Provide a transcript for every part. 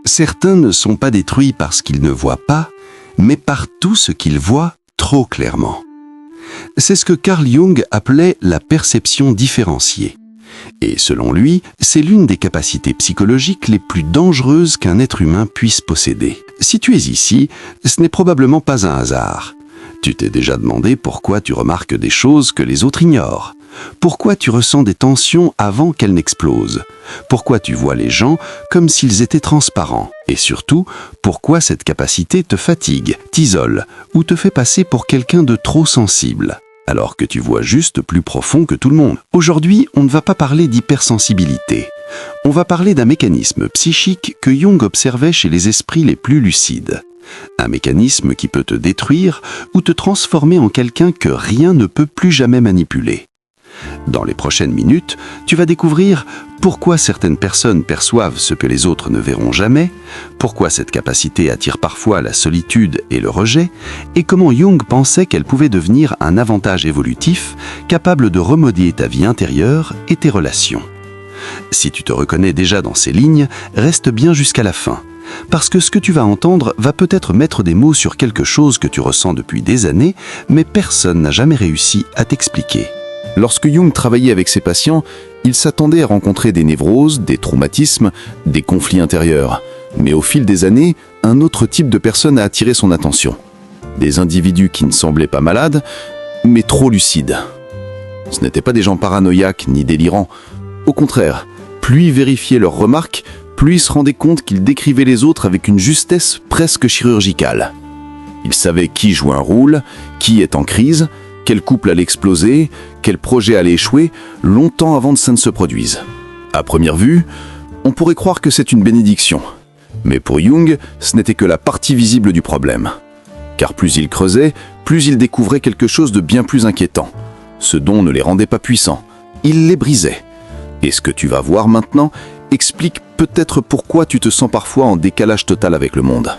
Certains ne sont pas détruits parce qu'ils ne voient pas, mais par tout ce qu'ils voient trop clairement. C'est ce que Carl Jung appelait la perception différenciée. Et selon lui, c'est l'une des capacités psychologiques les plus dangereuses qu'un être humain puisse posséder. Si tu es ici, ce n'est probablement pas un hasard. Tu t'es déjà demandé pourquoi tu remarques des choses que les autres ignorent. Pourquoi tu ressens des tensions avant qu'elles n'explosent? Pourquoi tu vois les gens comme s'ils étaient transparents? Et surtout, pourquoi cette capacité te fatigue, t'isole ou te fait passer pour quelqu'un de trop sensible, alors que tu vois juste plus profond que tout le monde? Aujourd'hui, on ne va pas parler d'hypersensibilité. On va parler d'un mécanisme psychique que Jung observait chez les esprits les plus lucides. Un mécanisme qui peut te détruire ou te transformer en quelqu'un que rien ne peut plus jamais manipuler. Dans les prochaines minutes, tu vas découvrir pourquoi certaines personnes perçoivent ce que les autres ne verront jamais, pourquoi cette capacité attire parfois la solitude et le rejet, et comment Jung pensait qu'elle pouvait devenir un avantage évolutif capable de remodeler ta vie intérieure et tes relations. Si tu te reconnais déjà dans ces lignes, reste bien jusqu'à la fin, parce que ce que tu vas entendre va peut-être mettre des mots sur quelque chose que tu ressens depuis des années, mais personne n'a jamais réussi à t'expliquer. Lorsque Jung travaillait avec ses patients, il s'attendait à rencontrer des névroses, des traumatismes, des conflits intérieurs. Mais au fil des années, un autre type de personne a attiré son attention. Des individus qui ne semblaient pas malades, mais trop lucides. Ce n'étaient pas des gens paranoïaques ni délirants. Au contraire, plus ils vérifiaient leurs remarques, plus ils se rendaient compte qu'ils décrivaient les autres avec une justesse presque chirurgicale. Ils savaient qui jouait un rôle, qui est en crise, quel couple allait exploser, quel projet allait échouer, longtemps avant que ça ne se produise. À première vue, on pourrait croire que c'est une bénédiction. Mais pour Jung, ce n'était que la partie visible du problème. Car plus il creusait, plus il découvrait quelque chose de bien plus inquiétant. Ce don ne les rendait pas puissants, il les brisait. Et ce que tu vas voir maintenant explique peut-être pourquoi tu te sens parfois en décalage total avec le monde.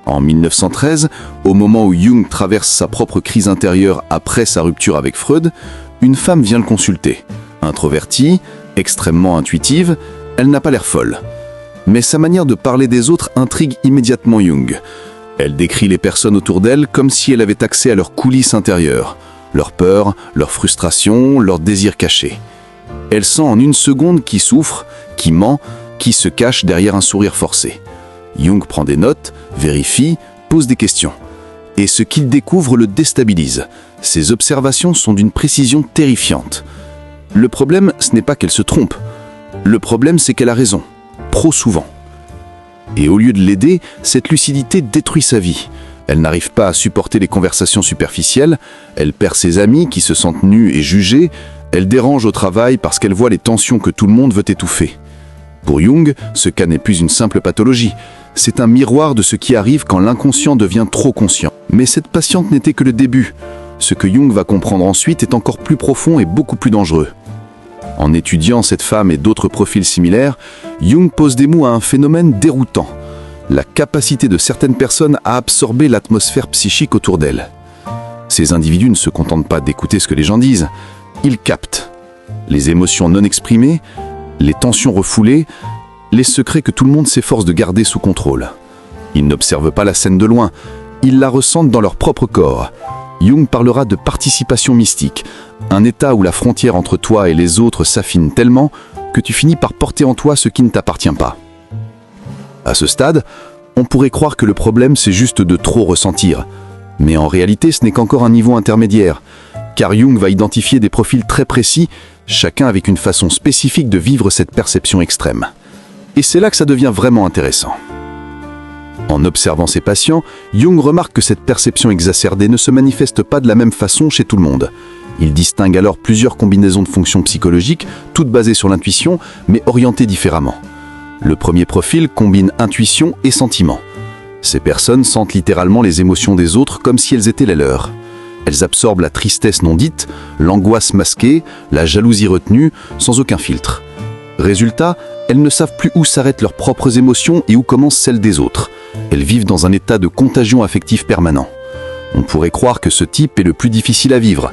En 1913, au moment où Jung traverse sa propre crise intérieure après sa rupture avec Freud, une femme vient le consulter. Introvertie, extrêmement intuitive, elle n'a pas l'air folle. Mais sa manière de parler des autres intrigue immédiatement Jung. Elle décrit les personnes autour d'elle comme si elle avait accès à leurs coulisses intérieures, leurs peurs, leurs frustrations, leurs désirs cachés. Elle sent en une seconde qui souffre, qui ment, qui se cache derrière un sourire forcé. Jung prend des notes, vérifie, pose des questions. Et ce qu'il découvre le déstabilise. Ses observations sont d'une précision terrifiante. Le problème, ce n'est pas qu'elle se trompe. Le problème, c'est qu'elle a raison. Trop souvent. Et au lieu de l'aider, cette lucidité détruit sa vie. Elle n'arrive pas à supporter les conversations superficielles, elle perd ses amis qui se sentent nus et jugés, elle dérange au travail parce qu'elle voit les tensions que tout le monde veut étouffer. Pour Jung, ce cas n'est plus une simple pathologie. C'est un miroir de ce qui arrive quand l'inconscient devient trop conscient. Mais cette patiente n'était que le début. Ce que Jung va comprendre ensuite est encore plus profond et beaucoup plus dangereux. En étudiant cette femme et d'autres profils similaires, Jung pose des mots à un phénomène déroutant. La capacité de certaines personnes à absorber l'atmosphère psychique autour d'elles. Ces individus ne se contentent pas d'écouter ce que les gens disent. Ils captent les émotions non exprimées, les tensions refoulées, les secrets que tout le monde s'efforce de garder sous contrôle. Ils n'observent pas la scène de loin, ils la ressentent dans leur propre corps. Jung parlera de participation mystique, un état où la frontière entre toi et les autres s'affine tellement que tu finis par porter en toi ce qui ne t'appartient pas. À ce stade, on pourrait croire que le problème c'est juste de trop ressentir. Mais en réalité, ce n'est qu'encore un niveau intermédiaire, car Jung va identifier des profils très précis, chacun avec une façon spécifique de vivre cette perception extrême. Et c'est là que ça devient vraiment intéressant. En observant ses patients, Jung remarque que cette perception exacerbée ne se manifeste pas de la même façon chez tout le monde. Il distingue alors plusieurs combinaisons de fonctions psychologiques, toutes basées sur l'intuition, mais orientées différemment. Le premier profil combine intuition et sentiment. Ces personnes sentent littéralement les émotions des autres comme si elles étaient les leurs. Elles absorbent la tristesse non dite, l'angoisse masquée, la jalousie retenue, sans aucun filtre. Résultat, elles ne savent plus où s'arrêtent leurs propres émotions et où commencent celles des autres. Elles vivent dans un état de contagion affective permanent. On pourrait croire que ce type est le plus difficile à vivre,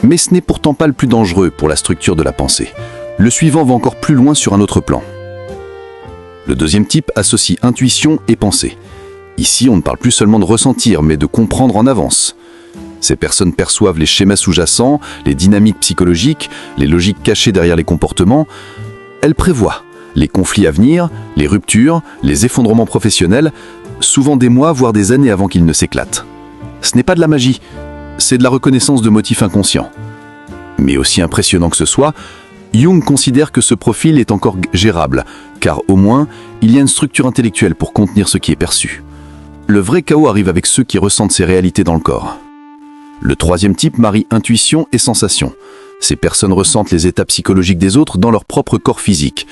mais ce n'est pourtant pas le plus dangereux pour la structure de la pensée. Le suivant va encore plus loin sur un autre plan. Le deuxième type associe intuition et pensée. Ici, on ne parle plus seulement de ressentir, mais de comprendre en avance. Ces personnes perçoivent les schémas sous-jacents, les dynamiques psychologiques, les logiques cachées derrière les comportements. Elles prévoient les conflits à venir, les ruptures, les effondrements professionnels, souvent des mois, voire des années avant qu'ils ne s'éclatent. Ce n'est pas de la magie, c'est de la reconnaissance de motifs inconscients. Mais aussi impressionnant que ce soit, Jung considère que ce profil est encore gérable, car au moins, il y a une structure intellectuelle pour contenir ce qui est perçu. Le vrai chaos arrive avec ceux qui ressentent ces réalités dans le corps. Le troisième type marie intuition et sensation. Ces personnes ressentent les états psychologiques des autres dans leur propre corps physique.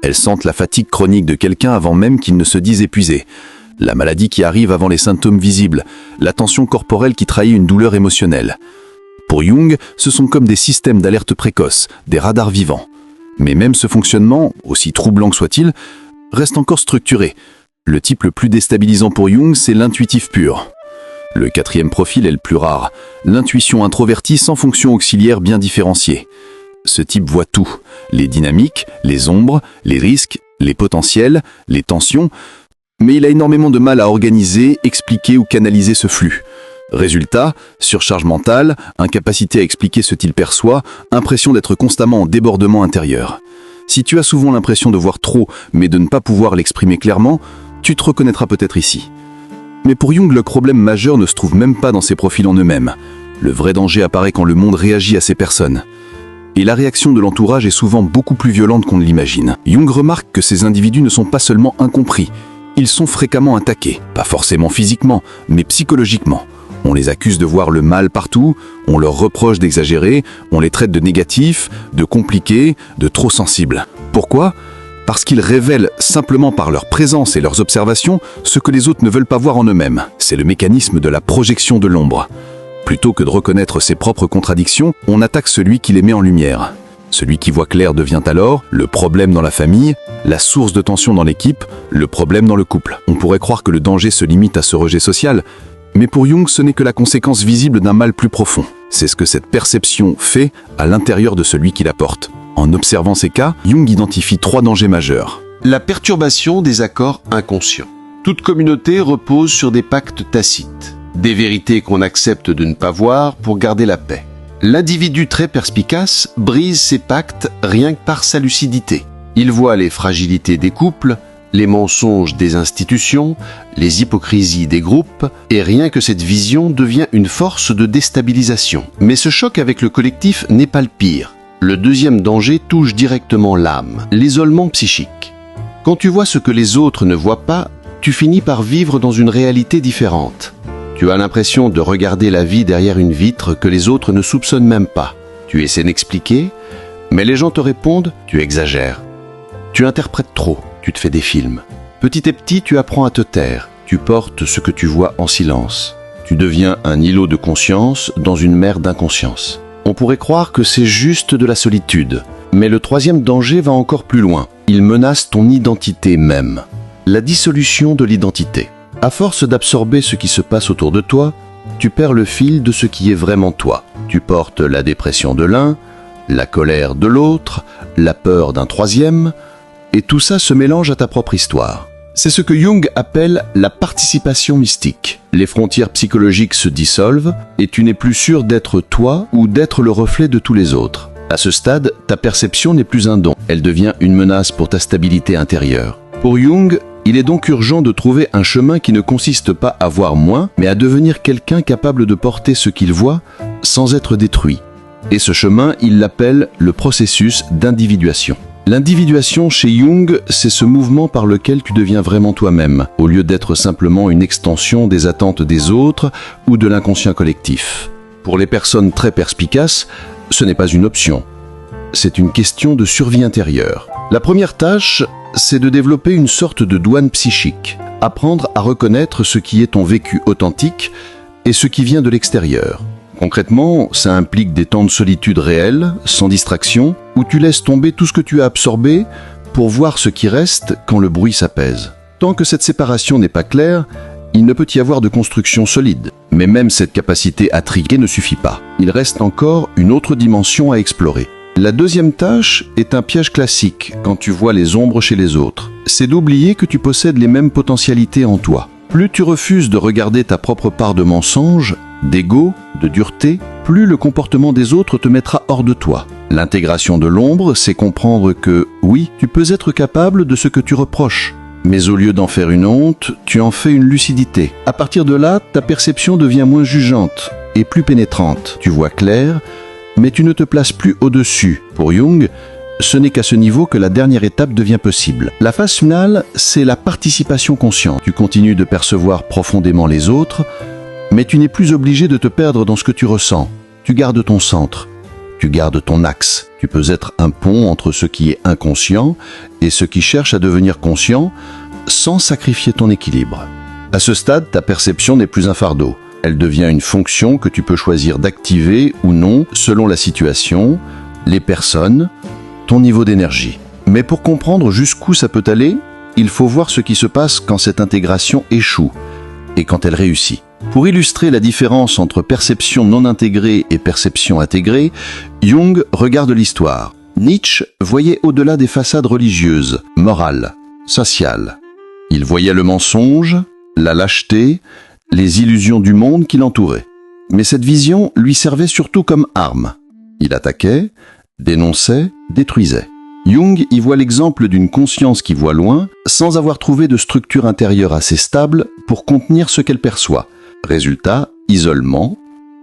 Elles sentent la fatigue chronique de quelqu'un avant même qu'il ne se dise épuisé, la maladie qui arrive avant les symptômes visibles, la tension corporelle qui trahit une douleur émotionnelle. Pour Jung, ce sont comme des systèmes d'alerte précoce, des radars vivants. Mais même ce fonctionnement, aussi troublant que soit-il, reste encore structuré. Le type le plus déstabilisant pour Jung, c'est l'intuitif pur. Le quatrième profil est le plus rare, l'intuition introvertie sans fonction auxiliaire bien différenciée. Ce type voit tout, les dynamiques, les ombres, les risques, les potentiels, les tensions, mais il a énormément de mal à organiser, expliquer ou canaliser ce flux. Résultat, surcharge mentale, incapacité à expliquer ce qu'il perçoit, impression d'être constamment en débordement intérieur. Si tu as souvent l'impression de voir trop, mais de ne pas pouvoir l'exprimer clairement, tu te reconnaîtras peut-être ici. Mais pour Jung, le problème majeur ne se trouve même pas dans ces profils en eux-mêmes. Le vrai danger apparaît quand le monde réagit à ces personnes. Et la réaction de l'entourage est souvent beaucoup plus violente qu'on ne l'imagine. Jung remarque que ces individus ne sont pas seulement incompris, ils sont fréquemment attaqués, pas forcément physiquement, mais psychologiquement. On les accuse de voir le mal partout, on leur reproche d'exagérer, on les traite de négatifs, de compliqués, de trop sensibles. Pourquoi ? Parce qu'ils révèlent simplement par leur présence et leurs observations ce que les autres ne veulent pas voir en eux-mêmes. C'est le mécanisme de la projection de l'ombre. Plutôt que de reconnaître ses propres contradictions, on attaque celui qui les met en lumière. Celui qui voit clair devient alors le problème dans la famille, la source de tension dans l'équipe, le problème dans le couple. On pourrait croire que le danger se limite à ce rejet social, mais pour Jung, ce n'est que la conséquence visible d'un mal plus profond. C'est ce que cette perception fait à l'intérieur de celui qui la porte. En observant ces cas, Jung identifie 3 dangers majeurs. La perturbation des accords inconscients. Toute communauté repose sur des pactes tacites, des vérités qu'on accepte de ne pas voir pour garder la paix. L'individu très perspicace brise ces pactes rien que par sa lucidité. Il voit les fragilités des couples, les mensonges des institutions, les hypocrisies des groupes, et rien que cette vision devient une force de déstabilisation. Mais ce choc avec le collectif n'est pas le pire. Le deuxième danger touche directement l'âme, l'isolement psychique. Quand tu vois ce que les autres ne voient pas, tu finis par vivre dans une réalité différente. Tu as l'impression de regarder la vie derrière une vitre que les autres ne soupçonnent même pas. Tu essaies d'expliquer, mais les gens te répondent « tu exagères ». Tu interprètes trop, tu te fais des films. Petit à petit, tu apprends à te taire. Tu portes ce que tu vois en silence. Tu deviens un îlot de conscience dans une mer d'inconscience. On pourrait croire que c'est juste de la solitude. Mais le troisième danger va encore plus loin. Il menace ton identité même. La dissolution de l'identité. À force d'absorber ce qui se passe autour de toi, tu perds le fil de ce qui est vraiment toi. Tu portes la dépression de l'un, la colère de l'autre, la peur d'un troisième, et tout ça se mélange à ta propre histoire. C'est ce que Jung appelle la participation mystique. Les frontières psychologiques se dissolvent et tu n'es plus sûr d'être toi ou d'être le reflet de tous les autres. À ce stade, ta perception n'est plus un don, elle devient une menace pour ta stabilité intérieure. Pour Jung, il est donc urgent de trouver un chemin qui ne consiste pas à voir moins, mais à devenir quelqu'un capable de porter ce qu'il voit sans être détruit. Et ce chemin, il l'appelle le processus d'individuation. L'individuation chez Jung, c'est ce mouvement par lequel tu deviens vraiment toi-même, au lieu d'être simplement une extension des attentes des autres ou de l'inconscient collectif. Pour les personnes très perspicaces, ce n'est pas une option. C'est une question de survie intérieure. La première tâche, c'est de développer une sorte de douane psychique. Apprendre à reconnaître ce qui est ton vécu authentique et ce qui vient de l'extérieur. Concrètement, ça implique des temps de solitude réels, sans distraction, où tu laisses tomber tout ce que tu as absorbé pour voir ce qui reste quand le bruit s'apaise. Tant que cette séparation n'est pas claire, il ne peut y avoir de construction solide. Mais même cette capacité à trier ne suffit pas. Il reste encore une autre dimension à explorer. La deuxième tâche est un piège classique quand tu vois les ombres chez les autres. c'est d'oublier que tu possèdes les mêmes potentialités en toi. Plus tu refuses de regarder ta propre part de mensonge, d'ego, de dureté, plus le comportement des autres te mettra hors de toi. L'intégration de l'ombre, c'est comprendre que, oui, tu peux être capable de ce que tu reproches. Mais au lieu d'en faire une honte, tu en fais une lucidité. À partir de là, ta perception devient moins jugeante et plus pénétrante. Tu vois clair, mais tu ne te places plus au-dessus. Pour Jung, ce n'est qu'à ce niveau que la dernière étape devient possible. La phase finale, c'est la participation consciente. Tu continues de percevoir profondément les autres, mais tu n'es plus obligé de te perdre dans ce que tu ressens. Tu gardes ton centre, tu gardes ton axe. Tu peux être un pont entre ce qui est inconscient et ce qui cherche à devenir conscient sans sacrifier ton équilibre. À ce stade, ta perception n'est plus un fardeau. Elle devient une fonction que tu peux choisir d'activer ou non selon la situation, les personnes, ton niveau d'énergie. Mais pour comprendre jusqu'où ça peut aller, il faut voir ce qui se passe quand cette intégration échoue et quand elle réussit. Pour illustrer la différence entre perception non intégrée et perception intégrée, Jung regarde l'histoire. Nietzsche voyait au-delà des façades religieuses, morales, sociales. Il voyait le mensonge, la lâcheté, les illusions du monde qui l'entouraient. Mais cette vision lui servait surtout comme arme. Il attaquait, dénonçait, détruisait. Jung y voit l'exemple d'une conscience qui voit loin, sans avoir trouvé de structure intérieure assez stable pour contenir ce qu'elle perçoit. Résultat, isolement,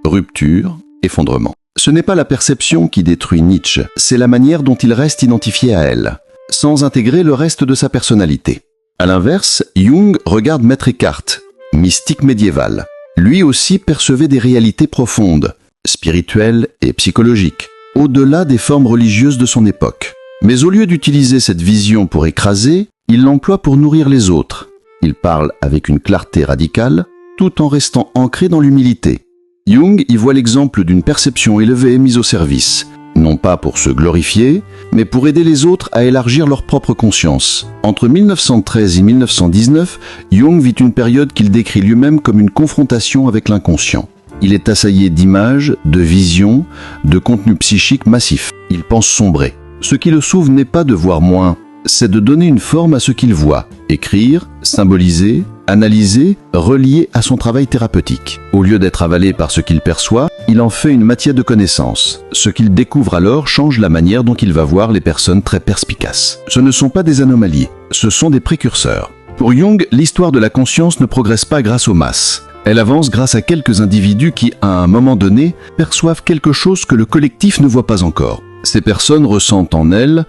rupture, effondrement. Ce n'est pas la perception qui détruit Nietzsche, c'est la manière dont il reste identifié à elle, sans intégrer le reste de sa personnalité. À l'inverse, Jung regarde Maître Eckhart, mystique médiéval. Lui aussi percevait des réalités profondes, spirituelles et psychologiques, au-delà des formes religieuses de son époque. Mais au lieu d'utiliser cette vision pour écraser, il l'emploie pour nourrir les autres. Il parle avec une clarté radicale, tout en restant ancré dans l'humilité. Jung y voit l'exemple d'une perception élevée mise au service, non pas pour se glorifier, mais pour aider les autres à élargir leur propre conscience. Entre 1913 et 1919, Jung vit une période qu'il décrit lui-même comme une confrontation avec l'inconscient. Il est assailli d'images, de visions, de contenus psychiques massifs. Il pense sombrer. Ce qui le sauve n'est pas de voir moins, c'est de donner une forme à ce qu'il voit, écrire, symboliser, analyser, relier à son travail thérapeutique. Au lieu d'être avalé par ce qu'il perçoit, il en fait une matière de connaissance. Ce qu'il découvre alors change la manière dont il va voir les personnes très perspicaces. Ce ne sont pas des anomalies, ce sont des précurseurs. Pour Jung, l'histoire de la conscience ne progresse pas grâce aux masses. Elle avance grâce à quelques individus qui, à un moment donné, perçoivent quelque chose que le collectif ne voit pas encore. Ces personnes ressentent en elles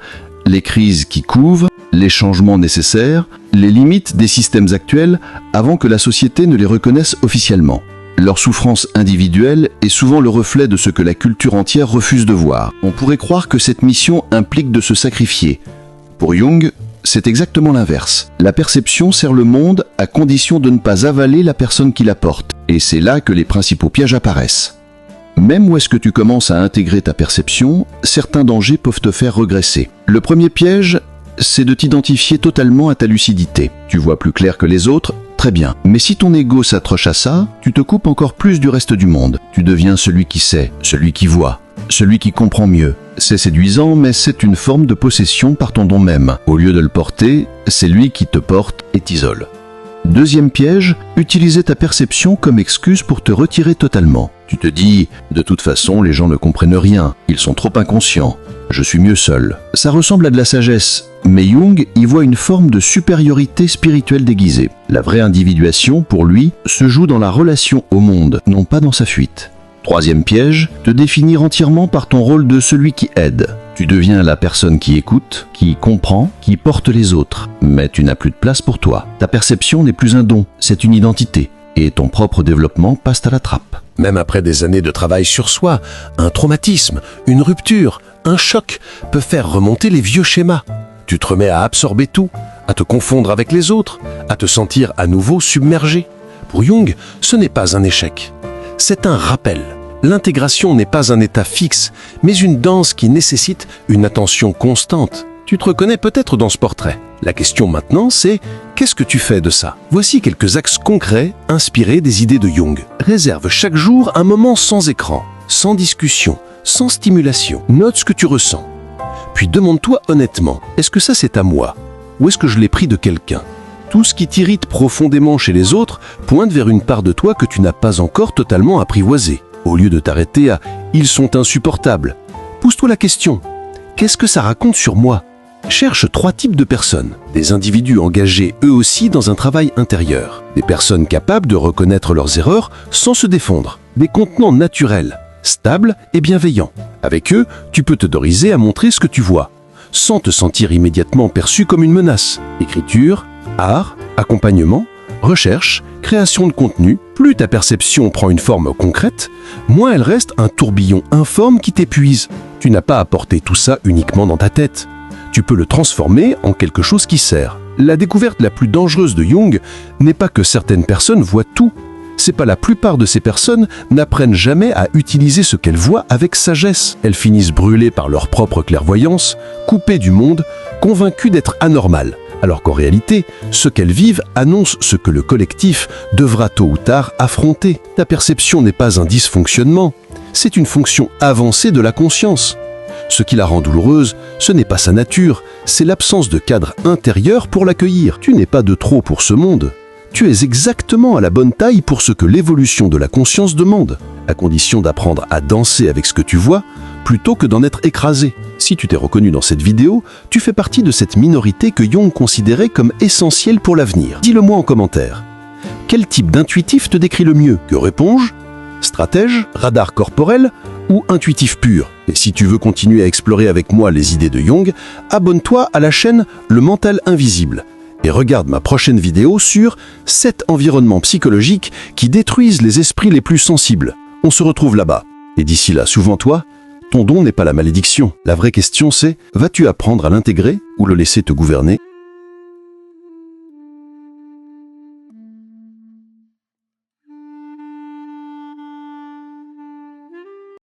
les crises qui couvent, les changements nécessaires, les limites des systèmes actuels avant que la société ne les reconnaisse officiellement. Leur souffrance individuelle est souvent le reflet de ce que la culture entière refuse de voir. On pourrait croire que cette mission implique de se sacrifier. Pour Jung, c'est exactement l'inverse. La perception sert le monde à condition de ne pas avaler la personne qui la porte. Et c'est là que les principaux pièges apparaissent. Même où est-ce que tu commences à intégrer ta perception, certains dangers peuvent te faire regresser. Le premier piège, c'est de t'identifier totalement à ta lucidité. Tu vois plus clair que les autres, très bien. Mais si ton ego s'accroche à ça, tu te coupes encore plus du reste du monde. Tu deviens celui qui sait, celui qui voit, celui qui comprend mieux. C'est séduisant, mais c'est une forme de possession par ton don même. Au lieu de le porter, c'est lui qui te porte et t'isole. Deuxième piège, utiliser ta perception comme excuse pour te retirer totalement. Tu te dis, de toute façon, les gens ne comprennent rien, ils sont trop inconscients, je suis mieux seul. Ça ressemble à de la sagesse, mais Jung y voit une forme de supériorité spirituelle déguisée. La vraie individuation, pour lui, se joue dans la relation au monde, non pas dans sa fuite. Troisième piège, te définir entièrement par ton rôle de celui qui aide. Tu deviens la personne qui écoute, qui comprend, qui porte les autres. Mais tu n'as plus de place pour toi. Ta perception n'est plus un don, c'est une identité. Et ton propre développement passe à la trappe. Même après des années de travail sur soi, un traumatisme, une rupture, un choc peut faire remonter les vieux schémas. Tu te remets à absorber tout, à te confondre avec les autres, à te sentir à nouveau submergé. Pour Jung, ce n'est pas un échec. C'est un rappel. L'intégration n'est pas un état fixe, mais une danse qui nécessite une attention constante. Tu te reconnais peut-être dans ce portrait. La question maintenant, c'est qu'est-ce que tu fais de ça? Voici quelques axes concrets inspirés des idées de Jung. Réserve chaque jour un moment sans écran, sans discussion, sans stimulation. Note ce que tu ressens. Puis demande-toi honnêtement, est-ce que ça c'est à moi? ou est-ce que je l'ai pris de quelqu'un? Tout ce qui t'irrite profondément chez les autres pointe vers une part de toi que tu n'as pas encore totalement apprivoisée. Au lieu de t'arrêter à « ils sont insupportables », pose-toi la question « qu'est-ce que ça raconte sur moi ?» Cherche 3 types de personnes. Des individus engagés eux aussi dans un travail intérieur. Des personnes capables de reconnaître leurs erreurs sans se défendre. Des contenants naturels, stables et bienveillants. Avec eux, tu peux t'autoriser à montrer ce que tu vois, sans te sentir immédiatement perçu comme une menace. Écriture, art, accompagnement, recherche, création de contenu, plus ta perception prend une forme concrète, moins elle reste un tourbillon informe qui t'épuise. Tu n'as pas à porter tout ça uniquement dans ta tête. Tu peux le transformer en quelque chose qui sert. La découverte la plus dangereuse de Jung n'est pas que certaines personnes voient tout. C'est pas la plupart de ces personnes n'apprennent jamais à utiliser ce qu'elles voient avec sagesse. Elles finissent brûlées par leur propre clairvoyance, coupées du monde, convaincues d'être anormales. Alors qu'en réalité, ce qu'elles vivent annonce ce que le collectif devra tôt ou tard affronter. Ta perception n'est pas un dysfonctionnement, c'est une fonction avancée de la conscience. Ce qui la rend douloureuse, ce n'est pas sa nature, c'est l'absence de cadre intérieur pour l'accueillir. Tu n'es pas de trop pour ce monde. Tu es exactement à la bonne taille pour ce que l'évolution de la conscience demande, à condition d'apprendre à danser avec ce que tu vois, plutôt que d'en être écrasé. Si tu t'es reconnu dans cette vidéo, tu fais partie de cette minorité que Jung considérait comme essentielle pour l'avenir. Dis-le-moi en commentaire. Quel type d'intuitif te décrit le mieux? Que éponge, stratège, radar corporel ou intuitif pur? Et si tu veux continuer à explorer avec moi les idées de Jung, abonne-toi à la chaîne Le Mental Invisible et regarde ma prochaine vidéo sur 7 environnements psychologiques qui détruisent les esprits les plus sensibles. On se retrouve là-bas. Et d'ici là, souviens-toi, ton don n'est pas la malédiction. La vraie question c'est, vas-tu apprendre à l'intégrer ou le laisser te gouverner ?